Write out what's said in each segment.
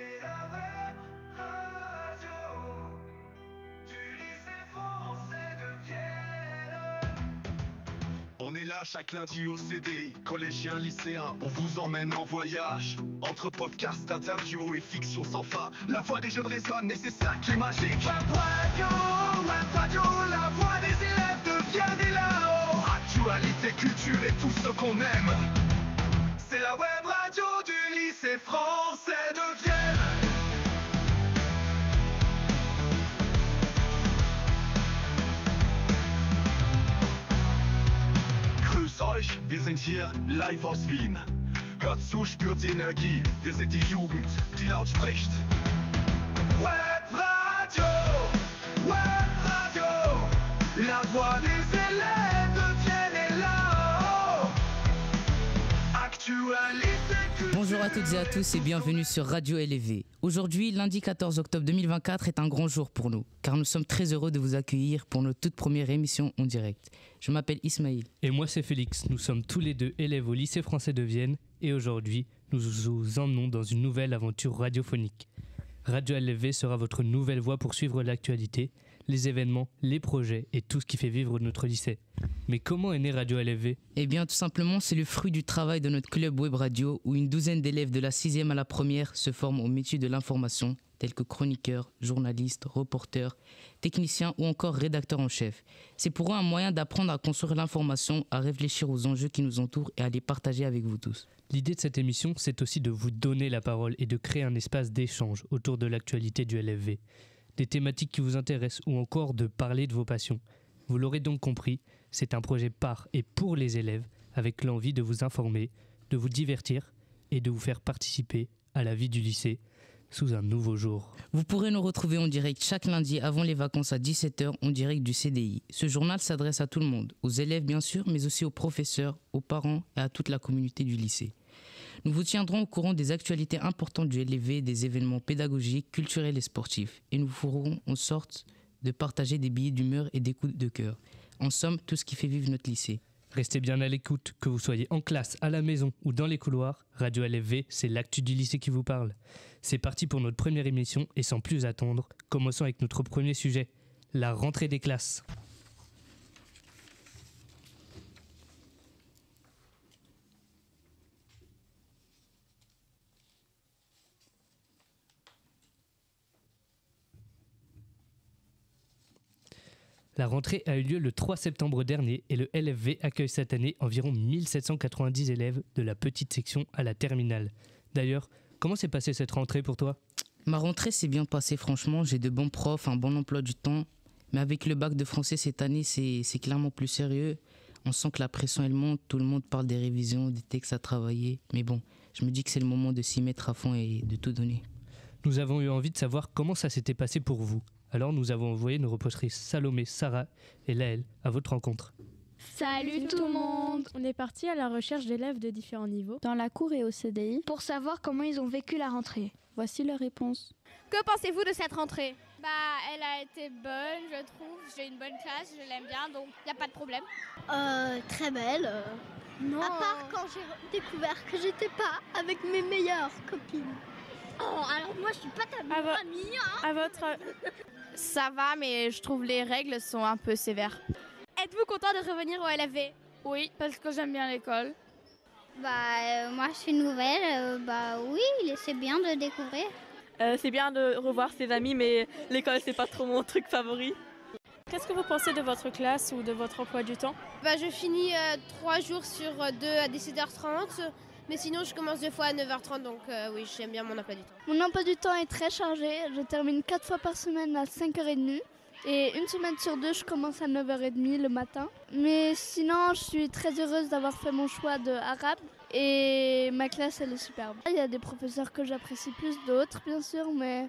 C'est la web radio du lycée français de Vienne. On est là chaque lundi au CDI, collégiens, lycéens, on vous emmène en voyage. Entre podcasts, interviews et fiction sans fin, la voix des jeunes résonne et c'est ça qui est magique. Web radio, la voix des élèves de Vienne et là-haut. Actualité, culture et tout ce qu'on aime. C'est la web radio du lycée français de Vienne. Grüß euch, wir sind hier live aus Wien. Hört zu, spürt die Energie, wir sind die Jugend, die laut spricht. Webradio, la voix des élèves de Vienne est là-haut. Actualité. Bonjour à toutes et à tous et bienvenue sur Radio LV. Aujourd'hui, lundi 14 octobre 2024 est un grand jour pour nous, car nous sommes très heureux de vous accueillir pour notre toute première émission en direct. Je m'appelle Ismaël. Et moi c'est Félix, nous sommes tous les deux élèves au lycée français de Vienne et aujourd'hui, nous vous emmenons dans une nouvelle aventure radiophonique. Radio LV sera votre nouvelle voie pour suivre l'actualité, les événements, les projets et tout ce qui fait vivre notre lycée. Mais comment est né Radio LV ? Eh bien, tout simplement, c'est le fruit du travail de notre club web radio où une douzaine d'élèves de la 6e à la première se forment au métier de l'information, tels que chroniqueurs, journalistes, reporters, techniciens ou encore rédacteurs en chef. C'est pour eux un moyen d'apprendre à construire l'information, à réfléchir aux enjeux qui nous entourent et à les partager avec vous tous. L'idée de cette émission, c'est aussi de vous donner la parole et de créer un espace d'échange autour de l'actualité du LFV, des thématiques qui vous intéressent ou encore de parler de vos passions. Vous l'aurez donc compris, c'est un projet par et pour les élèves avec l'envie de vous informer, de vous divertir et de vous faire participer à la vie du lycée sous un nouveau jour. Vous pourrez nous retrouver en direct chaque lundi avant les vacances à 17h en direct du CDI. Ce journal s'adresse à tout le monde, aux élèves bien sûr, mais aussi aux professeurs, aux parents et à toute la communauté du lycée. Nous vous tiendrons au courant des actualités importantes du LV, des événements pédagogiques, culturels et sportifs. Et nous ferons en sorte de partager des billets d'humeur et des coups de cœur. En somme, tout ce qui fait vivre notre lycée. Restez bien à l'écoute, que vous soyez en classe, à la maison ou dans les couloirs. Radio LFV, c'est l'actu du lycée qui vous parle. C'est parti pour notre première émission et sans plus attendre, commençons avec notre premier sujet, la rentrée des classes. La rentrée a eu lieu le 3 septembre dernier et le LFV accueille cette année environ 1790 élèves de la petite section à la terminale. D'ailleurs, comment s'est passée cette rentrée pour toi ? Ma rentrée s'est bien passée franchement, j'ai de bons profs, un bon emploi du temps. Mais avec le bac de français cette année, c'est clairement plus sérieux. On sent que la pression elle monte, tout le monde parle des révisions, des textes à travailler. Mais bon, je me dis que c'est le moment de s'y mettre à fond et de tout donner. Nous avons eu envie de savoir comment ça s'était passé pour vous. Alors nous avons envoyé nos reportrices Salomé, Sarah et Laëlle à votre rencontre. Salut tout le monde! On est parti à la recherche d'élèves de différents niveaux dans la cour et au CDI pour savoir comment ils ont vécu la rentrée. Voici leurs réponses. Que pensez-vous de cette rentrée ? Elle a été bonne, je trouve. J'ai une bonne classe, je l'aime bien, donc il n'y a pas de problème. Très belle. Non. À part quand j'ai découvert que j'étais pas avec mes meilleures copines. Oh, alors moi je suis pas ta meilleure amie, hein. À votre... Ça va, mais je trouve les règles sont un peu sévères. Êtes-vous content de revenir au LFV ? Oui, parce que j'aime bien l'école. Moi je suis nouvelle, oui, c'est bien de découvrir. C'est bien de revoir ses amis, mais l'école c'est pas trop mon truc favori. Qu'est-ce que vous pensez de votre classe ou de votre emploi du temps ? Je finis 3 jours sur 2 à 17h30, mais sinon je commence 2 fois à 9h30, donc oui, j'aime bien mon emploi du temps. Mon emploi du temps est très chargé, je termine 4 fois par semaine à 5h30 et une semaine sur 2 je commence à 9h30 le matin. Mais sinon je suis très heureuse d'avoir fait mon choix de arabe et ma classe elle est superbe. Il y a des professeurs que j'apprécie plus, d'autres bien sûr, mais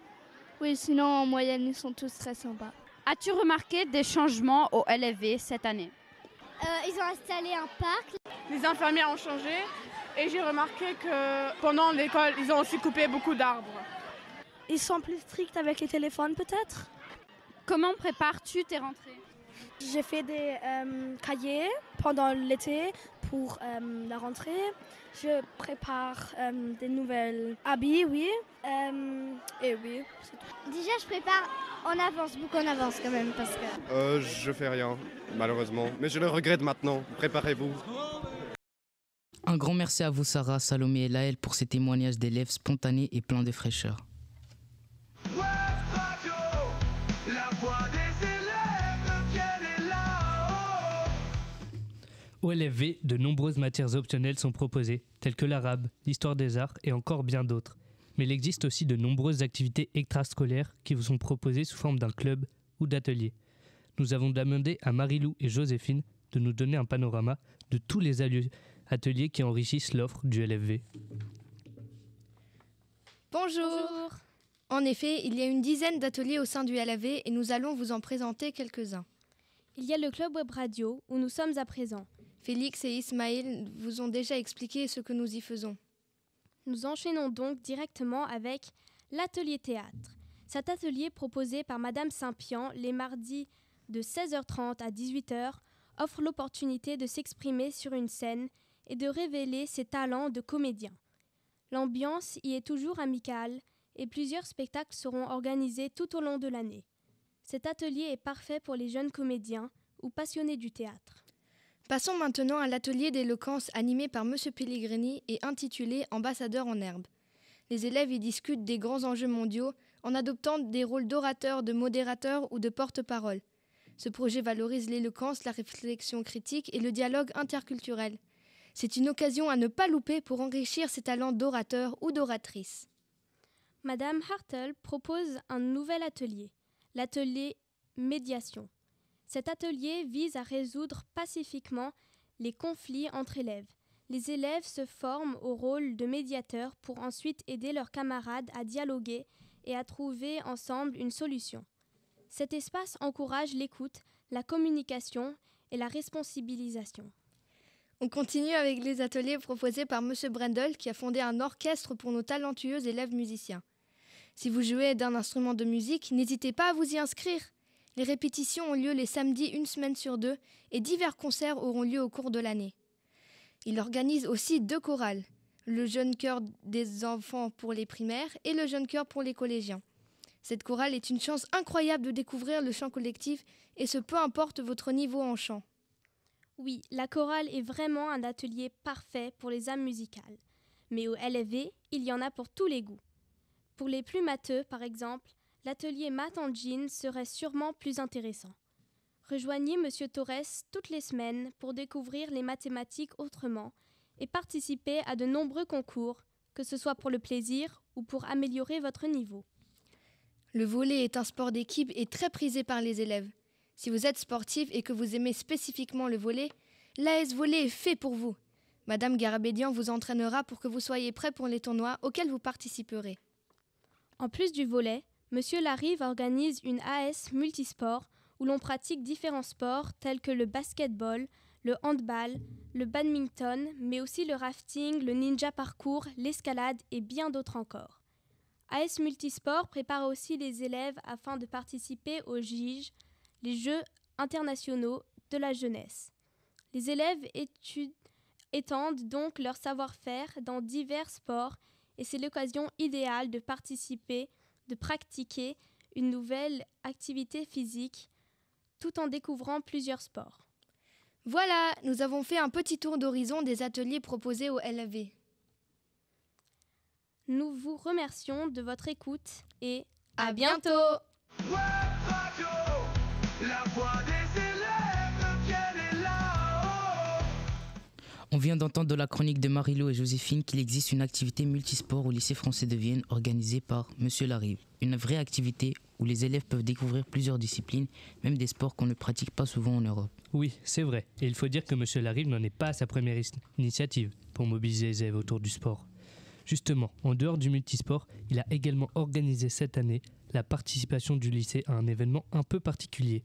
oui sinon en moyenne ils sont tous très sympas. As-tu remarqué des changements au LFV cette année ? Ils ont installé un parc. Les infirmières ont changé et j'ai remarqué que pendant l'école, ils ont aussi coupé beaucoup d'arbres. Ils sont plus stricts avec les téléphones peut-être ? Comment prépares-tu tes rentrées ? J'ai fait des cahiers pendant l'été pour la rentrée. Je prépare des nouvelles habits, oui. Et oui, c'est tout. Déjà, je prépare en avance, beaucoup en avance quand même, parce que... Je fais rien, malheureusement. Mais je le regrette maintenant. Préparez-vous. Un grand merci à vous Sarah, Salomé et Laël pour ces témoignages d'élèves spontanés et pleins de fraîcheur. Au LFV, de nombreuses matières optionnelles sont proposées, telles que l'arabe, l'histoire des arts et encore bien d'autres. Mais il existe aussi de nombreuses activités extrascolaires qui vous sont proposées sous forme d'un club ou d'atelier. Nous avons demandé à Marie-Lou et Joséphine de nous donner un panorama de tous les ateliers qui enrichissent l'offre du LFV. Bonjour. En effet, il y a une dizaine d'ateliers au sein du LFV et nous allons vous en présenter quelques-uns. Il y a le club web radio où nous sommes à présent. Félix et Ismaël vous ont déjà expliqué ce que nous y faisons. Nous enchaînons donc directement avec l'atelier théâtre. Cet atelier proposé par Madame Saint-Pian les mardis de 16h30 à 18h offre l'opportunité de s'exprimer sur une scène et de révéler ses talents de comédien. L'ambiance y est toujours amicale et plusieurs spectacles seront organisés tout au long de l'année. Cet atelier est parfait pour les jeunes comédiens ou passionnés du théâtre. Passons maintenant à l'atelier d'éloquence animé par M. Pellegrini et intitulé « Ambassadeur en herbe ». Les élèves y discutent des grands enjeux mondiaux en adoptant des rôles d'orateur, de modérateur ou de porte-parole. Ce projet valorise l'éloquence, la réflexion critique et le dialogue interculturel. C'est une occasion à ne pas louper pour enrichir ses talents d'orateur ou d'oratrice. Madame Hartel propose un nouvel atelier, l'atelier médiation. Cet atelier vise à résoudre pacifiquement les conflits entre élèves. Les élèves se forment au rôle de médiateurs pour ensuite aider leurs camarades à dialoguer et à trouver ensemble une solution. Cet espace encourage l'écoute, la communication et la responsabilisation. On continue avec les ateliers proposés par M. Brendel qui a fondé un orchestre pour nos talentueux élèves musiciens. Si vous jouez d'un instrument de musique, n'hésitez pas à vous y inscrire. Les répétitions ont lieu les samedis une semaine sur 2 et divers concerts auront lieu au cours de l'année. Il organise aussi 2 chorales, le jeune chœur des enfants pour les primaires et le jeune chœur pour les collégiens. Cette chorale est une chance incroyable de découvrir le chant collectif et ce peu importe votre niveau en chant. Oui, la chorale est vraiment un atelier parfait pour les âmes musicales. Mais au LFV, il y en a pour tous les goûts. Pour les plus matheux, par exemple, l'atelier maths en jean serait sûrement plus intéressant. Rejoignez M. Torres toutes les semaines pour découvrir les mathématiques autrement et participer à de nombreux concours, que ce soit pour le plaisir ou pour améliorer votre niveau. Le volley est un sport d'équipe et très prisé par les élèves. Si vous êtes sportif et que vous aimez spécifiquement le volley, l'AS Volley est fait pour vous. Madame Garabédian vous entraînera pour que vous soyez prêt pour les tournois auxquels vous participerez. En plus du volley, Monsieur Larive organise une AS multisport où l'on pratique différents sports tels que le basketball, le handball, le badminton, mais aussi le rafting, le ninja parkour, l'escalade et bien d'autres encore. AS Multisport prépare aussi les élèves afin de participer aux JIG, les Jeux internationaux de la jeunesse. Les élèves étendent donc leur savoir-faire dans divers sports et c'est l'occasion idéale de participer, de pratiquer une nouvelle activité physique tout en découvrant plusieurs sports. Voilà, nous avons fait un petit tour d'horizon des ateliers proposés au LFV. Nous vous remercions de votre écoute et à bientôt. On vient d'entendre de la chronique de Marie-Lou et Joséphine qu'il existe une activité multisport au lycée français de Vienne organisée par Monsieur Larive. Une vraie activité où les élèves peuvent découvrir plusieurs disciplines, même des sports qu'on ne pratique pas souvent en Europe. Oui, c'est vrai. Et il faut dire que Monsieur Larive n'en est pas à sa première initiative pour mobiliser les élèves autour du sport. Justement, en dehors du multisport, il a également organisé cette année la participation du lycée à un événement un peu particulier,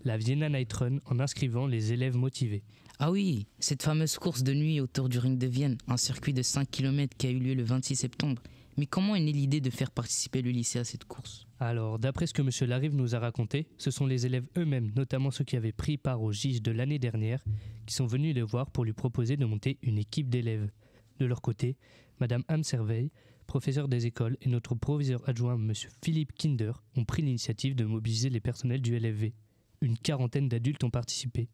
la Vienna Night Run, en inscrivant les élèves motivés. Ah oui, cette fameuse course de nuit autour du ring de Vienne, un circuit de 5 km qui a eu lieu le 26 septembre. Mais comment est née l'idée de faire participer le lycée à cette course ? Alors, d'après ce que M. Larive nous a raconté, ce sont les élèves eux-mêmes, notamment ceux qui avaient pris part au GIGE de l'année dernière, qui sont venus les voir pour lui proposer de monter une équipe d'élèves. De leur côté, Mme Anne Serveil, professeure des écoles, et notre proviseur adjoint, M. Philippe Kinder, ont pris l'initiative de mobiliser les personnels du LFV. Une quarantaine d'adultes ont participé.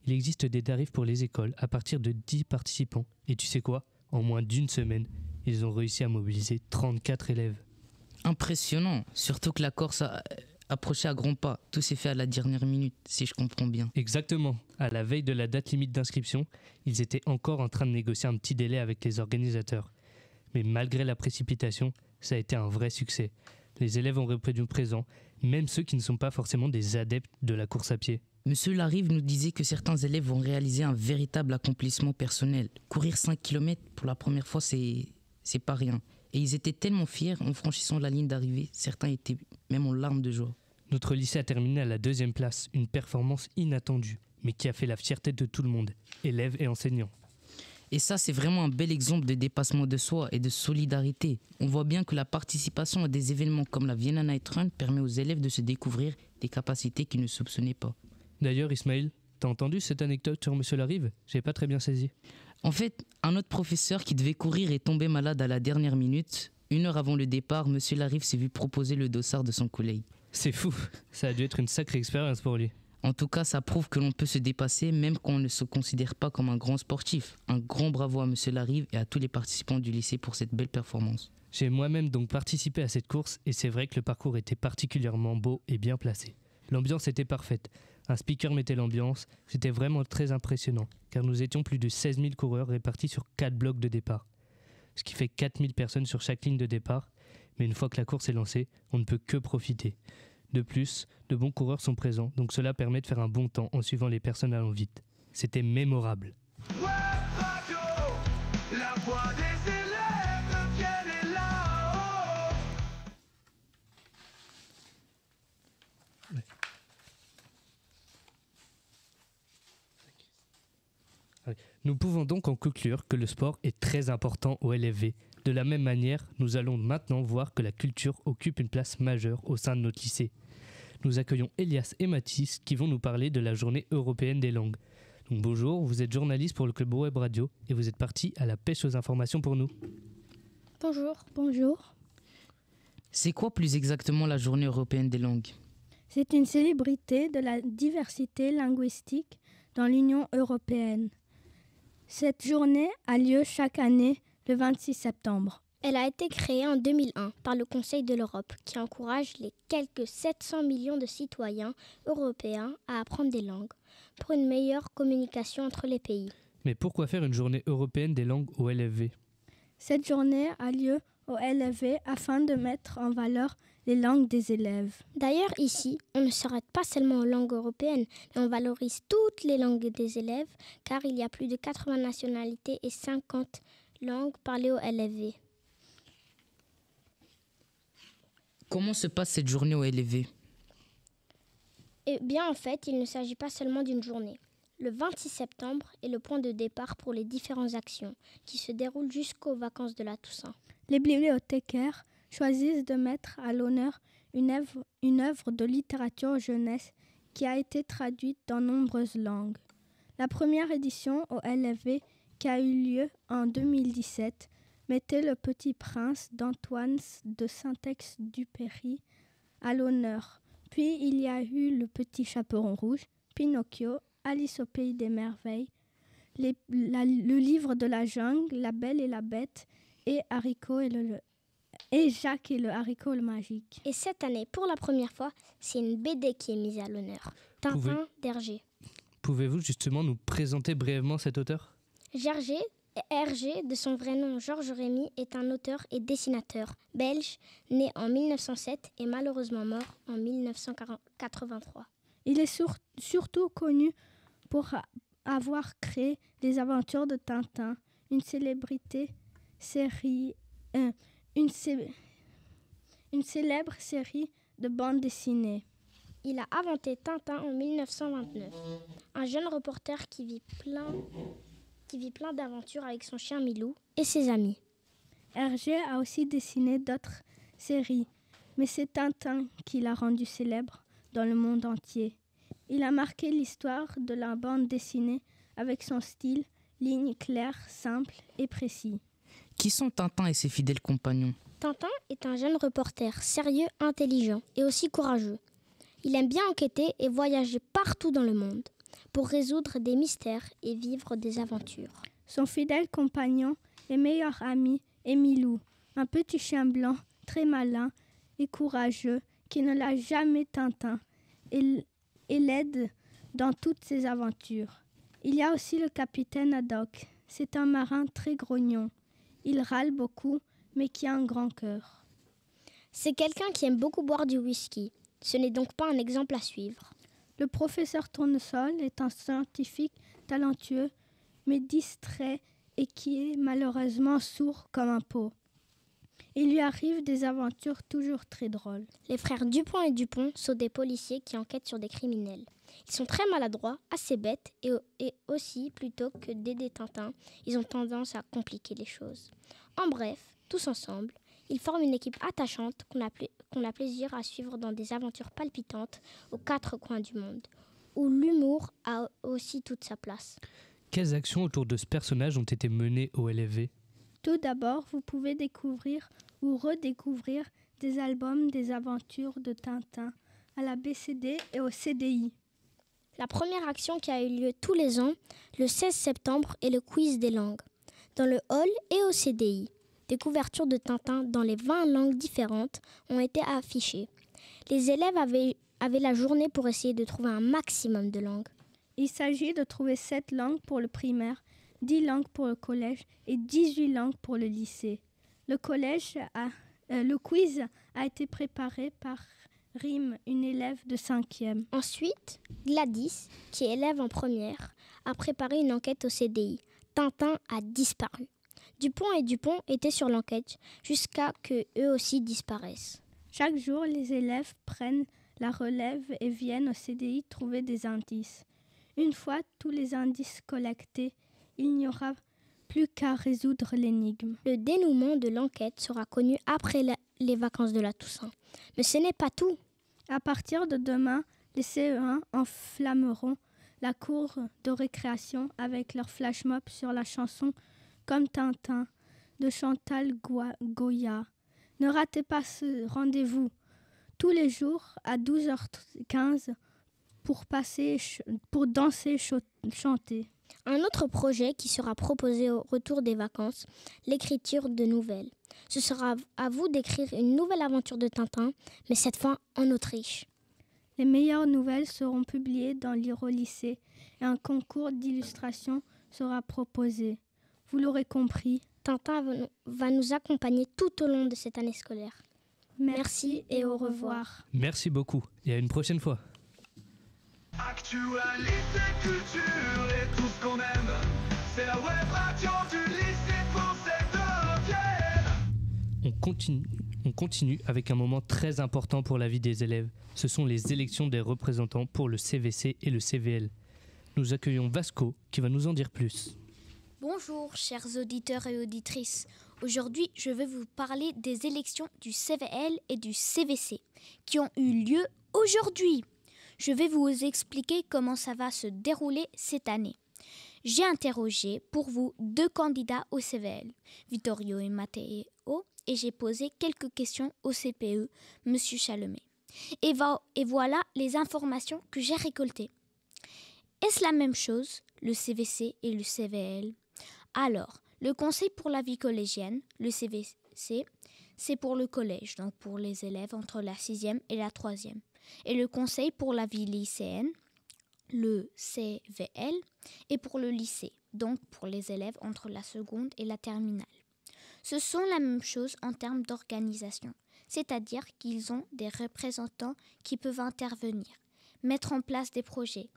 Il existe des tarifs pour les écoles à partir de 10 participants. Et tu sais quoi ? En moins d'une semaine, ils ont réussi à mobiliser 34 élèves. Impressionnant, surtout que la course a approché à grands pas. Tout s'est fait à la dernière minute, si je comprends bien. Exactement. À la veille de la date limite d'inscription, ils étaient encore en train de négocier un petit délai avec les organisateurs. Mais malgré la précipitation, ça a été un vrai succès. Les élèves ont répondu présent, même ceux qui ne sont pas forcément des adeptes de la course à pied. Monsieur Larive nous disait que certains élèves vont réaliser un véritable accomplissement personnel. Courir 5 km pour la première fois, c'est pas rien. Et ils étaient tellement fiers en franchissant la ligne d'arrivée. Certains étaient même en larmes de joie. Notre lycée a terminé à la 2e place, une performance inattendue, mais qui a fait la fierté de tout le monde, élèves et enseignants. Et ça, c'est vraiment un bel exemple de dépassement de soi et de solidarité. On voit bien que la participation à des événements comme la Vienna Night Run permet aux élèves de se découvrir des capacités qu'ils ne soupçonnaient pas. D'ailleurs, Ismaël, t'as entendu cette anecdote sur M. Larive ? J'ai pas très bien saisi. En fait, un autre professeur qui devait courir est tombé malade à la dernière minute. 1 heure avant le départ, M. Larive s'est vu proposer le dossard de son collègue. C'est fou, ça a dû être une sacrée expérience pour lui. En tout cas, ça prouve que l'on peut se dépasser même quand on ne se considère pas comme un grand sportif. Un grand bravo à M. Larive et à tous les participants du lycée pour cette belle performance. J'ai moi-même donc participé à cette course et c'est vrai que le parcours était particulièrement beau et bien placé. L'ambiance était parfaite. Un speaker mettait l'ambiance, c'était vraiment très impressionnant car nous étions plus de 16 000 coureurs répartis sur 4 blocs de départ. Ce qui fait 4 000 personnes sur chaque ligne de départ, mais une fois que la course est lancée, on ne peut que profiter. De plus, de bons coureurs sont présents, donc cela permet de faire un bon temps en suivant les personnes allant vite. C'était mémorable. Web Radio, la voix des élèves viennent et là-haut. Nous pouvons donc en conclure que le sport est très important au LFV. De la même manière, nous allons maintenant voir que la culture occupe une place majeure au sein de notre lycée. Nous accueillons Elias et Mathis qui vont nous parler de la journée européenne des langues. Donc bonjour, vous êtes journaliste pour le Club Web Radio et vous êtes partis à la pêche aux informations pour nous. Bonjour. Bonjour. C'est quoi plus exactement la journée européenne des langues ? C'est une célébrité de la diversité linguistique dans l'Union européenne. Cette journée a lieu chaque année le 26 septembre. Elle a été créée en 2001 par le Conseil de l'Europe qui encourage les quelques 700 millions de citoyens européens à apprendre des langues pour une meilleure communication entre les pays. Mais pourquoi faire une journée européenne des langues au LFV ? Cette journée a lieu au LFV afin de mettre en valeur les langues des élèves. D'ailleurs, ici, on ne s'arrête pas seulement aux langues européennes, mais on valorise toutes les langues des élèves car il y a plus de 80 nationalités et 50 langues parlées au LFV. Comment se passe cette journée au LFV ? Eh bien, en fait, il ne s'agit pas seulement d'une journée. Le 26 septembre est le point de départ pour les différentes actions qui se déroulent jusqu'aux vacances de la Toussaint. Les bibliothécaires choisissent de mettre à l'honneur une œuvre de littérature jeunesse qui a été traduite dans nombreuses langues. La première édition au LFV qui a eu lieu en 2017 mettait Le Petit Prince d'Antoine de Saint-Exupéry à l'honneur. Puis il y a eu Le Petit Chaperon Rouge, Pinocchio, Alice au Pays des Merveilles, le Livre de la Jungle, La Belle et la Bête et Jacques et le haricot magique. Et cette année, pour la première fois, c'est une BD qui est mise à l'honneur. Tintin d'Hergé. Pouvez-vous justement nous présenter brièvement cet auteur ? Hergé, de son vrai nom Georges Rémy, est un auteur et dessinateur belge, né en 1907 et malheureusement mort en 1983. Il est surtout connu pour avoir créé Les Aventures de Tintin, une célèbre série de bandes dessinées. Il a inventé Tintin en 1929. Un jeune reporter qui vit plein d'aventures avec son chien Milou et ses amis. Hergé a aussi dessiné d'autres séries, mais c'est Tintin qui l'a rendu célèbre dans le monde entier. Il a marqué l'histoire de la bande dessinée avec son style, lignes claires, simples et précis. Qui sont Tintin et ses fidèles compagnons? Tintin est un jeune reporter sérieux, intelligent et aussi courageux. Il aime bien enquêter et voyager partout dans le monde pour résoudre des mystères et vivre des aventures. Son fidèle compagnon et meilleur ami est Milou, un petit chien blanc très malin et courageux qui ne lâche jamais Tintin et l'aide dans toutes ses aventures. Il y a aussi le capitaine Haddock. C'est un marin très grognon. Il râle beaucoup, mais qui a un grand cœur. C'est quelqu'un qui aime beaucoup boire du whisky. Ce n'est donc pas un exemple à suivre. Le professeur Tournesol est un scientifique talentueux, mais distrait et qui est malheureusement sourd comme un pot. Il lui arrive des aventures toujours très drôles. Les frères Dupont et Dupont sont des policiers qui enquêtent sur des criminels. Ils sont très maladroits, assez bêtes et aussi, plutôt que d'aider Tintin, ils ont tendance à compliquer les choses. En bref, tous ensemble, ils forment une équipe attachante qu'on a plaisir à suivre dans des aventures palpitantes aux quatre coins du monde, où l'humour a aussi toute sa place. Quelles actions autour de ce personnage ont été menées au LFV? Tout d'abord, vous pouvez découvrir ou redécouvrir des albums des aventures de Tintin à la BCD et au CDI. La première action qui a eu lieu tous les ans, le 16 septembre, est le quiz des langues, dans le hall et au CDI. Des couvertures de Tintin dans les 20 langues différentes ont été affichées. Les élèves avaient la journée pour essayer de trouver un maximum de langues. Il s'agit de trouver 7 langues pour le primaire, 10 langues pour le collège et 18 langues pour le lycée. Le quiz a été préparé par Rime, une élève de 5e. Ensuite, Gladys, qui est élève en première, a préparé une enquête au CDI. Tintin a disparu. Dupont et Dupont étaient sur l'enquête jusqu'à que eux aussi disparaissent. Chaque jour, les élèves prennent la relève et viennent au CDI trouver des indices. Une fois tous les indices collectés, il n'y aura plus qu'à résoudre l'énigme. Le dénouement de l'enquête sera connu après les vacances de la Toussaint. Mais ce n'est pas tout. À partir de demain, les CE1 enflammeront la cour de récréation avec leur flash mob sur la chanson « Comme Tintin » de Chantal Goya. Ne ratez pas ce rendez-vous tous les jours à 12h15 pour danser, chanter. Un autre projet qui sera proposé au retour des vacances, l'écriture de nouvelles. Ce sera à vous d'écrire une nouvelle aventure de Tintin, mais cette fois en Autriche. Les meilleures nouvelles seront publiées dans Lire au lycée et un concours d'illustration sera proposé. Vous l'aurez compris, Tintin va nous accompagner tout au long de cette année scolaire. Merci et au revoir. Merci beaucoup et à une prochaine fois. Actualité, culture et tout ce qu'on aime, c'est la web radio du lycée français de Vienne. On continue avec un moment très important pour la vie des élèves. Ce sont les élections des représentants pour le CVC et le CVL. Nous accueillons Vasco qui va nous en dire plus. Bonjour chers auditeurs et auditrices. Aujourd'hui, je vais vous parler des élections du CVL et du CVC qui ont eu lieu aujourd'hui. Je vais vous expliquer comment ça va se dérouler cette année. J'ai interrogé pour vous 2 candidats au CVL, Vittorio et Matteo, et j'ai posé quelques questions au CPE, M. Chalamet. Et voilà les informations que j'ai récoltées. Est-ce la même chose, le CVC et le CVL? Alors, le Conseil pour la vie collégienne, le CVC, c'est pour le collège, donc pour les élèves entre la 6e et la 3e. Et le Conseil pour la vie lycéenne, le CVL, est pour le lycée, donc pour les élèves entre la seconde et la terminale. Ce sont la même chose en termes d'organisation, c'est-à-dire qu'ils ont des représentants qui peuvent intervenir, mettre en place des projets.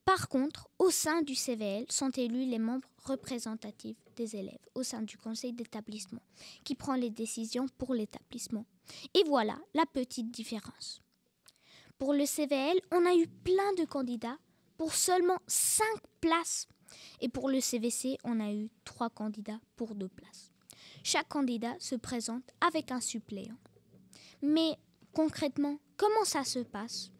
Par contre, au sein du CVL sont élus les membres représentatifs des élèves au sein du conseil d'établissement qui prend les décisions pour l'établissement. Et voilà la petite différence. Pour le CVL, on a eu plein de candidats pour seulement 5 places. Et pour le CVC, on a eu 3 candidats pour 2 places. Chaque candidat se présente avec un suppléant. Mais concrètement, comment ça se passe ?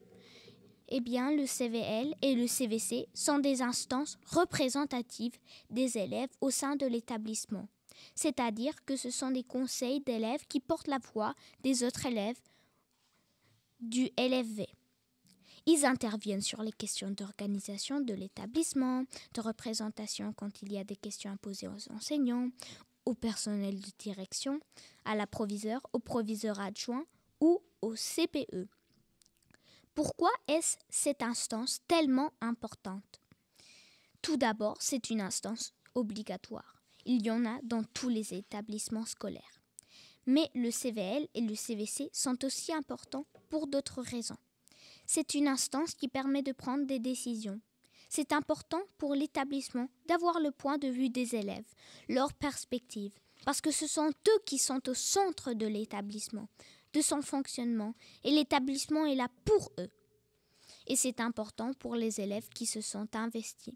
Eh bien, le CVL et le CVC sont des instances représentatives des élèves au sein de l'établissement. C'est-à-dire que ce sont des conseils d'élèves qui portent la voix des autres élèves du LFV. Ils interviennent sur les questions d'organisation de l'établissement, de représentation quand il y a des questions à poser aux enseignants, au personnel de direction, à l'approviseur, au proviseur adjoint ou au CPE. Pourquoi est-ce cette instance tellement importante ? Tout d'abord, c'est une instance obligatoire. Il y en a dans tous les établissements scolaires. Mais le CVL et le CVC sont aussi importants pour d'autres raisons. C'est une instance qui permet de prendre des décisions. C'est important pour l'établissement d'avoir le point de vue des élèves, leur perspective, parce que ce sont eux qui sont au centre de l'établissement, de son fonctionnement, et l'établissement est là pour eux. Et c'est important pour les élèves qui se sont investis,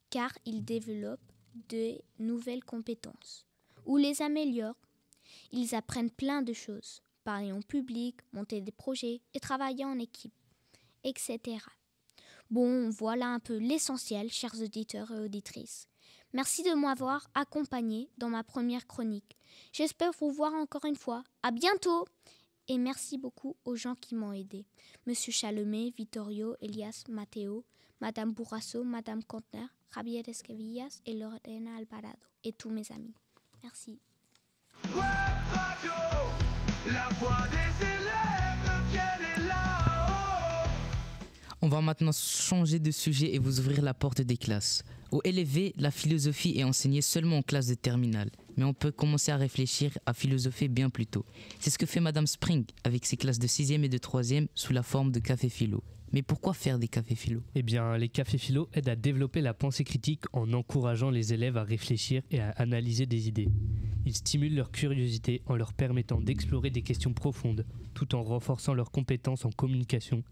car ils développent de nouvelles compétences ou les améliorent. Ils apprennent plein de choses, parler en public, monter des projets et travailler en équipe, etc. Bon, voilà un peu l'essentiel, chers auditeurs et auditrices. Merci de m'avoir accompagné dans ma première chronique. J'espère vous voir encore une fois. À bientôt! Et merci beaucoup aux gens qui m'ont aidé. Monsieur Chalamet, Vittorio, Elias, Matteo, Madame Bourrasso, Madame Contner, Javier Esquevillas et Lorena Alvarado. Et tous mes amis. Merci. Web Radio, la voix des élèves, viennent là-haut. On va maintenant changer de sujet et vous ouvrir la porte des classes. Au LFV, la philosophie est enseignée seulement en classe de terminale, mais on peut commencer à réfléchir à philosopher bien plus tôt. C'est ce que fait Madame Spring avec ses classes de 6e et de 3e sous la forme de café philo. Mais pourquoi faire des cafés philo ? Eh bien, les cafés philo aident à développer la pensée critique en encourageant les élèves à réfléchir et à analyser des idées. Ils stimulent leur curiosité en leur permettant d'explorer des questions profondes, tout en renforçant leurs compétences en communication,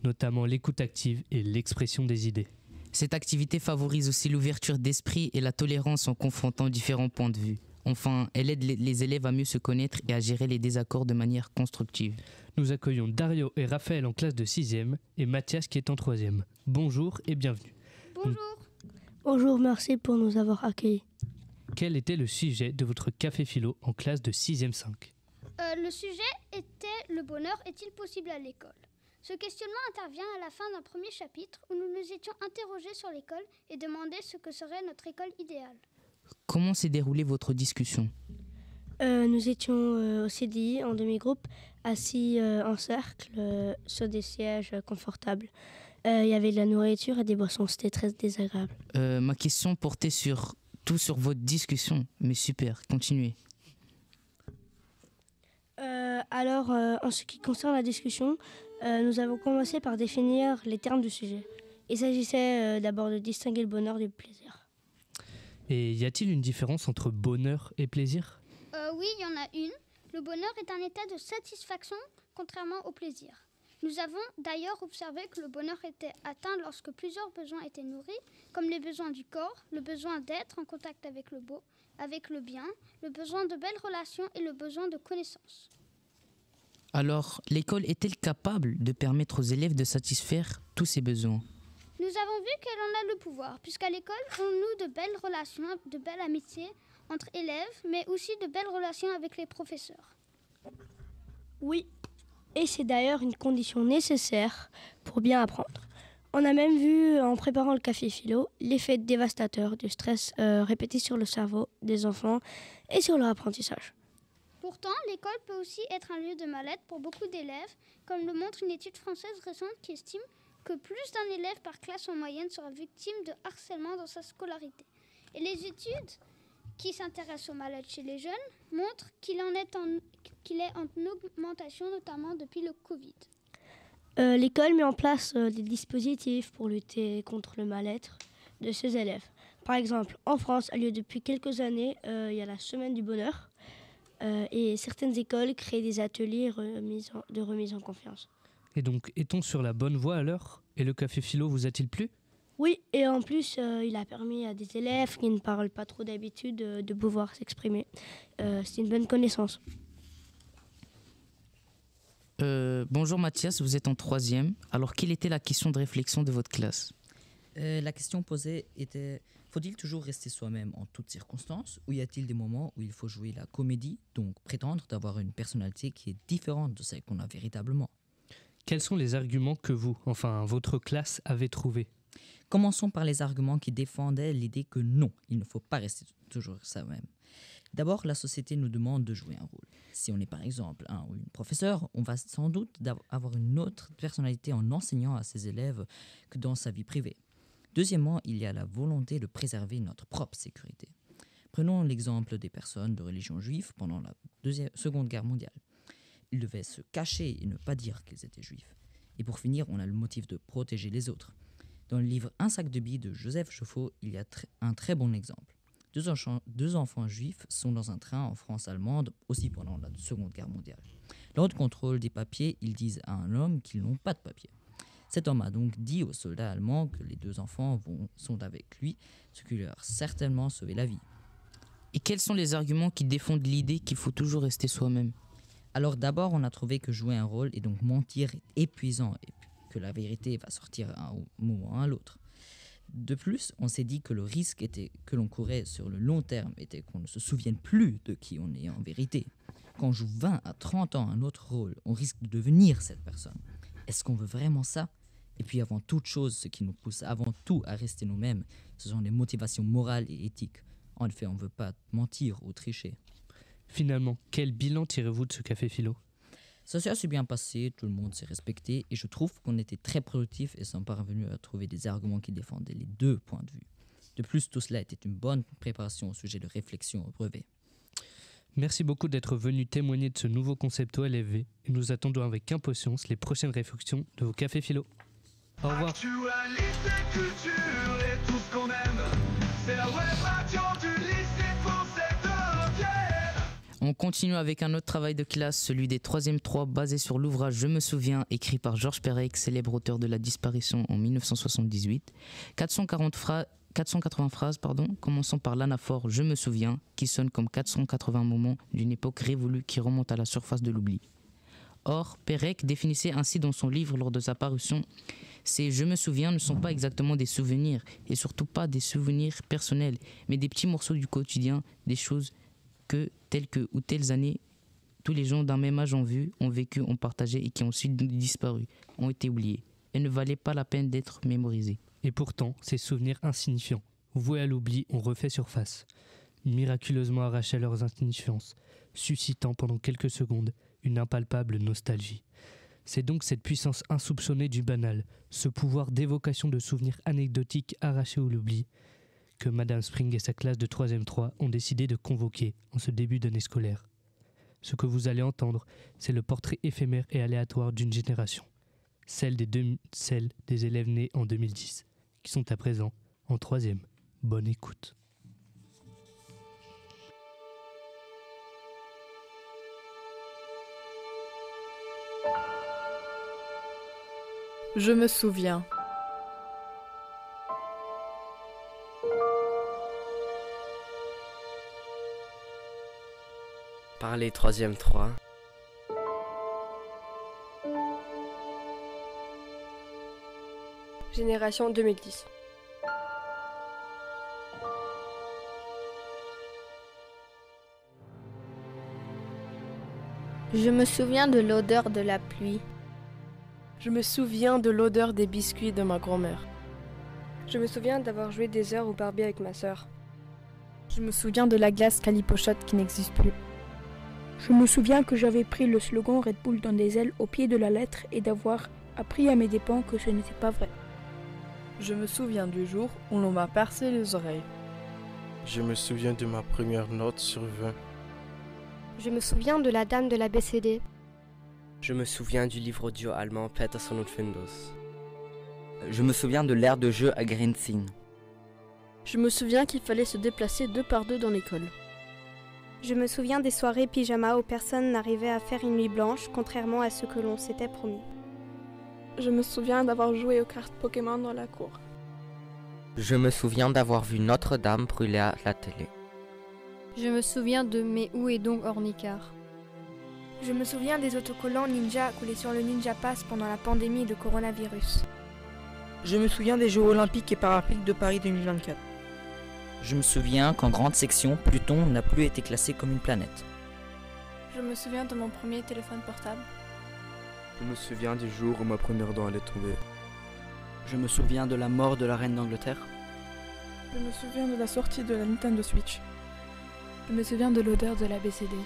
notamment l'écoute active et l'expression des idées. Cette activité favorise aussi l'ouverture d'esprit et la tolérance en confrontant différents points de vue. Enfin, elle aide les élèves à mieux se connaître et à gérer les désaccords de manière constructive. Nous accueillons Dario et Raphaël en classe de 6e et Mathias qui est en 3e. Bonjour et bienvenue. Bonjour. Bonjour, merci pour nous avoir accueillis. Quel était le sujet de votre café philo en classe de 6e 5 ? Le sujet était « Le bonheur est-il possible à l'école ?» Ce questionnement intervient à la fin d'un premier chapitre où nous nous étions interrogés sur l'école et demandé ce que serait notre école idéale. Comment s'est déroulée votre discussion ? Nous étions au CDI en demi-groupe, assis en cercle sur des sièges confortables. Il y avait de la nourriture et des boissons, c'était très désagréable. Ma question portait sur votre discussion, mais super, continuez. Alors, en ce qui concerne la discussion, nous avons commencé par définir les termes du sujet. Il s'agissait d'abord de distinguer le bonheur du plaisir. Et y a-t-il une différence entre bonheur et plaisir ? Oui, il y en a une. Le bonheur est un état de satisfaction, contrairement au plaisir. Nous avons d'ailleurs observé que le bonheur était atteint lorsque plusieurs besoins étaient nourris, comme les besoins du corps, le besoin d'être en contact avec le beau, avec le bien, le besoin de belles relations et le besoin de connaissances. Alors, l'école est-elle capable de permettre aux élèves de satisfaire tous ces besoins ? Nous avons vu qu'elle en a le pouvoir, puisqu'à l'école, on noue de belles relations, de belles amitiés entre élèves, mais aussi de belles relations avec les professeurs. Oui, et c'est d'ailleurs une condition nécessaire pour bien apprendre. On a même vu, en préparant le café philo, l'effet dévastateur du stress répété sur le cerveau des enfants et sur leur apprentissage. Pourtant, l'école peut aussi être un lieu de mal-être pour beaucoup d'élèves, comme le montre une étude française récente qui estime que plus d'un élève par classe en moyenne sera victime de harcèlement dans sa scolarité. Et les études qui s'intéressent au mal-être chez les jeunes montrent qu'il est en augmentation, notamment depuis le Covid. L'école met en place des dispositifs pour lutter contre le mal-être de ses élèves. Par exemple, en France, a lieu depuis quelques années, il y a la semaine du bonheur. Et certaines écoles créent des ateliers de remise en confiance. Et donc, est-on sur la bonne voie alors? Et le café philo vous a-t-il plu? Oui, et en plus, il a permis à des élèves qui ne parlent pas trop d'habitude de pouvoir s'exprimer. C'est une bonne connaissance. Bonjour Mathias, vous êtes en 3e. Alors, quelle était la question de réflexion de votre classe? La question posée était: faut-il toujours rester soi-même en toutes circonstances, ou y a-t-il des moments où il faut jouer la comédie, donc prétendre d'avoir une personnalité qui est différente de celle qu'on a véritablement? Quels sont les arguments que vous, enfin votre classe, avez trouvés? Commençons par les arguments qui défendaient l'idée que non, il ne faut pas rester toujours soi-même. D'abord, la société nous demande de jouer un rôle. Si on est par exemple un ou une professeur, on va sans doute avoir une autre personnalité en enseignant à ses élèves que dans sa vie privée. Deuxièmement, il y a la volonté de préserver notre propre sécurité. Prenons l'exemple des personnes de religion juive pendant la Seconde Guerre mondiale. Ils devaient se cacher et ne pas dire qu'ils étaient juifs. Et pour finir, on a le motif de protéger les autres. Dans le livre Un sac de billes de Joseph Chauffeau, il y a un très bon exemple. Deux enfants juifs sont dans un train en France allemande, aussi pendant la Seconde Guerre mondiale. Lors du contrôle des papiers, ils disent à un homme qu'ils n'ont pas de papiers. Cet homme a donc dit aux soldats allemands que les deux enfants sont avec lui, ce qui leur a certainement sauvé la vie. Et quels sont les arguments qui défendent l'idée qu'il faut toujours rester soi-même? Alors d'abord, on a trouvé que jouer un rôle et donc mentir est épuisant et que la vérité va sortir à un moment ou à l'autre. De plus, on s'est dit que le risque que l'on courait sur le long terme était qu'on ne se souvienne plus de qui on est en vérité. Quand on joue 20 à 30 ans un autre rôle, on risque de devenir cette personne. Est-ce qu'on veut vraiment ça? Et puis avant toute chose, ce qui nous pousse avant tout à rester nous-mêmes, ce sont les motivations morales et éthiques. En effet, on ne veut pas mentir ou tricher. Finalement, quel bilan tirez-vous de ce café philo? Ça s'est assez bien passé, tout le monde s'est respecté et je trouve qu'on était très productifs et sommes parvenus à trouver des arguments qui défendaient les deux points de vue. De plus, tout cela était une bonne préparation au sujet de réflexion au brevet. Merci beaucoup d'être venu témoigner de ce nouveau concept au LFV et nous attendons avec impatience les prochaines réflexions de vos cafés philo. Au revoir. Actualité, culture et tout ce qu'on aime, c'est la web radio du lycée français de Vienne. On continue avec un autre travail de classe, celui des 3e 3, basé sur l'ouvrage Je me souviens, écrit par Georges Perec, célèbre auteur de La disparition en 1978. 480 phrases, commençant par l'anaphore « Je me souviens », qui sonne comme 480 moments d'une époque révolue qui remonte à la surface de l'oubli. Or, Perec définissait ainsi dans son livre lors de sa parution « Ces « je me souviens » ne sont pas exactement des souvenirs, et surtout pas des souvenirs personnels, mais des petits morceaux du quotidien, des choses que, telles que ou telles années, tous les gens d'un même âge ont vu, ont vécu, ont partagé et qui ont ensuite disparu, ont été oubliés, et ne valaient pas la peine d'être mémorisés. Et pourtant, ces souvenirs insignifiants, voués à l'oubli, ont refait surface, miraculeusement arrachés à leurs insignifiances, suscitant pendant quelques secondes une impalpable nostalgie. C'est donc cette puissance insoupçonnée du banal, ce pouvoir d'évocation de souvenirs anecdotiques arrachés à l'oubli, que Madame Spring et sa classe de 3e 3 ont décidé de convoquer en ce début d'année scolaire. Ce que vous allez entendre, c'est le portrait éphémère et aléatoire d'une génération, celle des élèves nés en 2010, qui sont à présent en 3e. Bonne écoute. Je me souviens. Par les 3e 3. Génération 2010. Je me souviens de l'odeur de la pluie. Je me souviens de l'odeur des biscuits de ma grand-mère. Je me souviens d'avoir joué des heures au Barbie avec ma sœur. Je me souviens de la glace Calipochotte qui n'existe plus. Je me souviens que j'avais pris le slogan Red Bull dans des ailes au pied de la lettre et d'avoir appris à mes dépens que ce n'était pas vrai. Je me souviens du jour où l'on m'a percé les oreilles. Je me souviens de ma première note sur 20. Je me souviens de la dame de la BCD. Je me souviens du livre audio allemand Peterson und Findus. Je me souviens de l'aire de jeu à Grenzing. Je me souviens qu'il fallait se déplacer 2 par 2 dans l'école. Je me souviens des soirées pyjama où personne n'arrivait à faire une nuit blanche, contrairement à ce que l'on s'était promis. Je me souviens d'avoir joué aux cartes Pokémon dans la cour. Je me souviens d'avoir vu Notre-Dame brûler à la télé. Je me souviens de Mais où est donc Ornicar? Je me souviens des autocollants Ninja collés sur le Ninja Pass pendant la pandémie de coronavirus. Je me souviens des Jeux Olympiques et Paralympiques de Paris 2024. Je me souviens qu'en grande section, Pluton n'a plus été classé comme une planète. Je me souviens de mon premier téléphone portable. Je me souviens du jour où ma première dent allait tomber. Je me souviens de la mort de la reine d'Angleterre. Je me souviens de la sortie de la Nintendo Switch. Je me souviens de l'odeur de la BCD.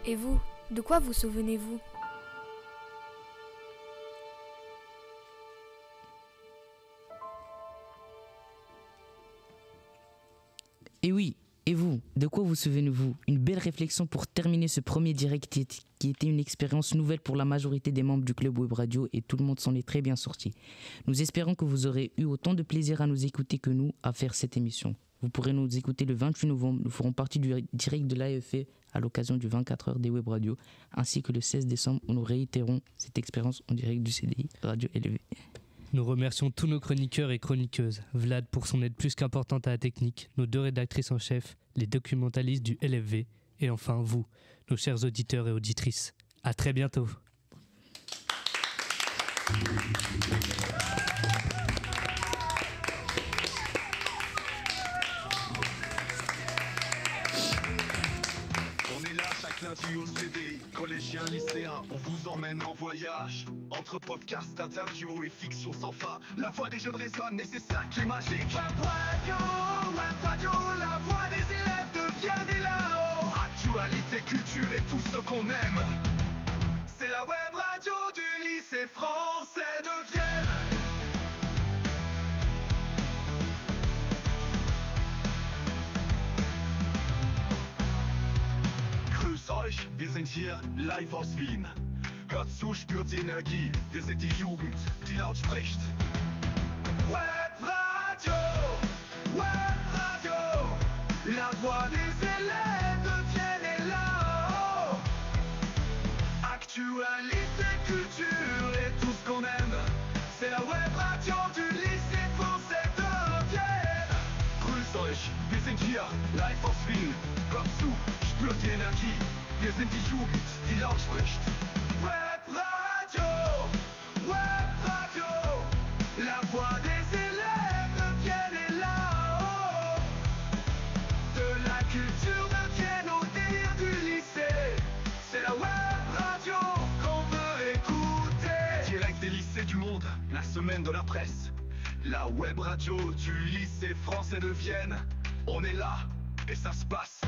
Et vous, de quoi vous souvenez-vous? Et oui, et vous, de quoi vous souvenez-vous? Une belle réflexion pour terminer ce premier direct qui était une expérience nouvelle pour la majorité des membres du Club Web Radio et tout le monde s'en est très bien sorti. Nous espérons que vous aurez eu autant de plaisir à nous écouter que nous à faire cette émission. Vous pourrez nous écouter le 28 novembre, nous ferons partie du direct de l'AFE à l'occasion du 24 heures des Web Radio, ainsi que le 16 décembre où nous réitérons cette expérience en direct du CDI Radio LV. Nous remercions tous nos chroniqueurs et chroniqueuses, Vlad pour son aide plus qu'importante à la technique, nos 2 rédactrices en chef, les documentalistes du LFV, et enfin vous, nos chers auditeurs et auditrices. À très bientôt. Lundi au CDI, collégiens, lycéens, on vous emmène en voyage. Entre podcasts, interviews et fiction sans fin, la voix des jeunes résonne et c'est ça qui est magique. Web radio, la voix des élèves devient des là-haut. Actualité, culture et tout ce qu'on aime. C'est la web radio du lycée français de Vienne. Euch, wir sind hier live aus Wien. Hört zu, spürt die Energie. Wir sind die Jugend, die laut spricht. Webradio, la voix des élèves de Vienne est là-haut. Actualité, culture et tout ce qu'on aime. C'est la Webradio du lycée français de Vienne. Grüß euch, wir sind hier live aus Wien. Hört zu, spürt die Energie. Wir sind die Jugend, die laut spricht. Webradio, la voix des élèves de Vienne est là-haut. De la culture de Vienne au délire du lycée. C'est la Webradio qu'on veut écouter. Direct des lycées du monde, la semaine de la presse. La Webradio du lycée français de Vienne. On est là et ça se passe.